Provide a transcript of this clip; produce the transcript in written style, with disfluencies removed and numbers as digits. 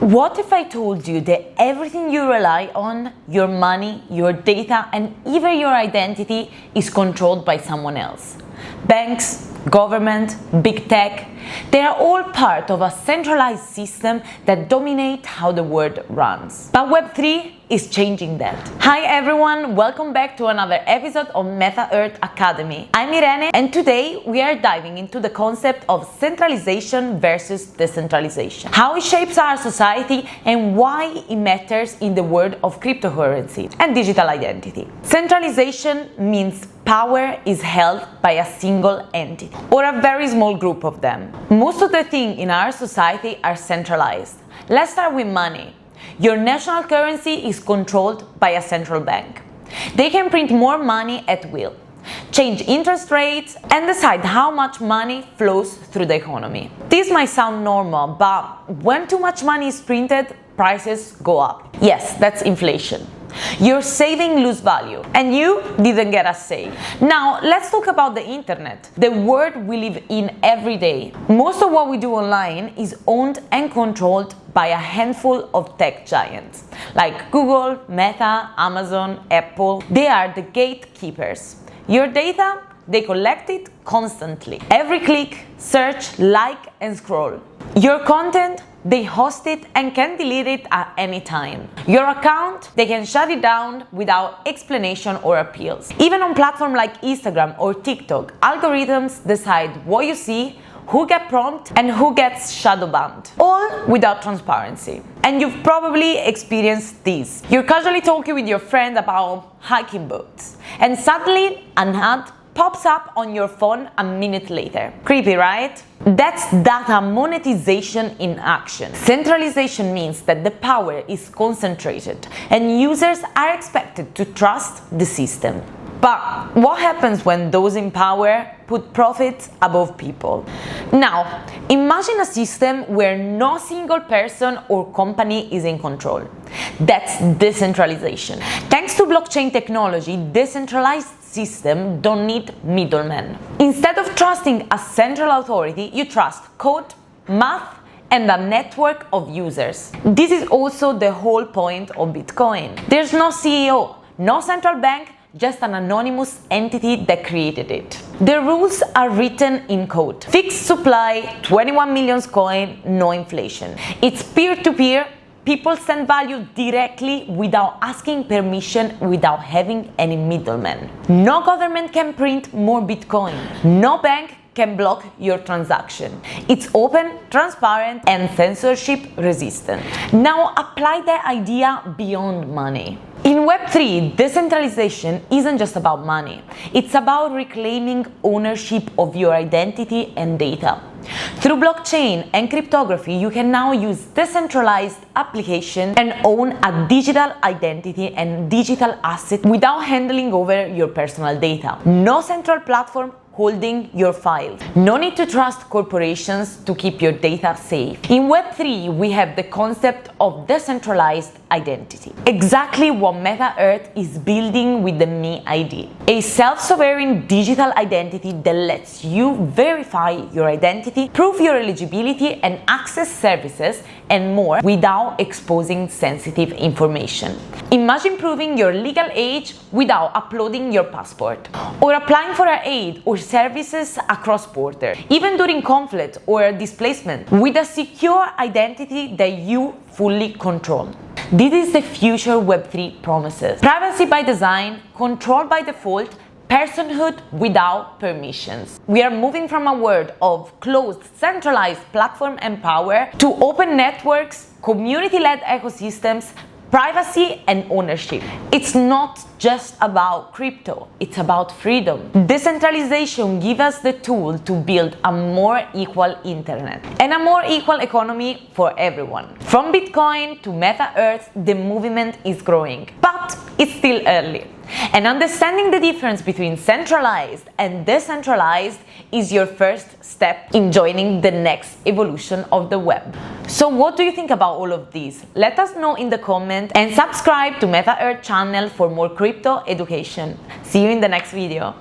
What if I told you that everything you rely on, your money, your data, and even your identity is controlled by someone else? Banks, government, big tech, they are all part of a centralized system that dominate how the world runs. But Web3 is changing that. Hi everyone, welcome back to another episode of MetaEarth Academy. I'm Irene, and today we are diving into the concept of centralization versus decentralization, how it shapes our society and why it matters in the world of cryptocurrency and digital identity. Centralization means power is held by a single entity or a very small group of them. Most of the things in our society are centralized. Let's start with money. Your national currency is controlled by a central bank. They can print more money at will, change interest rates, and decide how much money flows through the economy. This might sound normal, but when too much money is printed, prices go up. Yes, that's inflation. Your savings lose value, and you didn't get a say. Now, let's talk about the internet, the world we live in every day. Most of what we do online is owned and controlled by a handful of tech giants, like Google, Meta, Amazon, Apple. They are the gatekeepers. Your data, they collect it constantly. Every click, search, like, and scroll. Your content, they host it and can delete it at any time. Your account, they can shut it down without explanation or appeals. Even on platforms like Instagram or TikTok, algorithms decide what you see, who gets prompted, and who gets shadow banned, all without transparency. And you've probably experienced this. You're casually talking with your friend about hiking boots, and suddenly an ad pops up on your phone a minute later. Creepy, right? That's data monetization in action. Centralization means that the power is concentrated and users are expected to trust the system. But what happens when those in power put profits above people? Now, imagine a system where no single person or company is in control. That's decentralization. Thanks to blockchain technology, decentralized systems don't need middlemen. Instead of trusting a central authority, you trust code, math, and a network of users. This is also the whole point of Bitcoin. There's no CEO, no central bank, just an anonymous entity that created it. The rules are written in code. Fixed supply, 21 million coin, no inflation. It's peer-to-peer. People send value directly without asking permission, without having any middlemen. No government can print more Bitcoin. No bank can block your transaction. It's open, transparent, and censorship resistant. Now apply that idea beyond money. In Web3, decentralization isn't just about money. It's about reclaiming ownership of your identity and data. Through blockchain and cryptography, you can now use decentralized applications and own a digital identity and digital asset without handling over your personal data. No central platform holding your files. No need to trust corporations to keep your data safe. In Web3, we have the concept of decentralized identity. Exactly what MetaEarth is building with the Me ID. A self-sovereign digital identity that lets you verify your identity, prove your eligibility, and access services and more without exposing sensitive information. Imagine proving your legal age without uploading your passport, or applying for aid or services across borders, even during conflict or displacement, with a secure identity that you fully control. This is the future Web3 promises. Privacy by design, control by default, personhood without permissions. We are moving from a world of closed, centralized platform and power to open networks, community-led ecosystems, privacy and ownership. It's not just about crypto, it's about freedom. Decentralization gives us the tool to build a more equal internet and a more equal economy for everyone. From Bitcoin to MetaEarth, the movement is growing, but it's still early. And understanding the difference between centralized and decentralized is your first step in joining the next evolution of the web. So what do you think about all of this? Let us know in the comments and subscribe to MetaEarth channel for more crypto education. See you in the next video.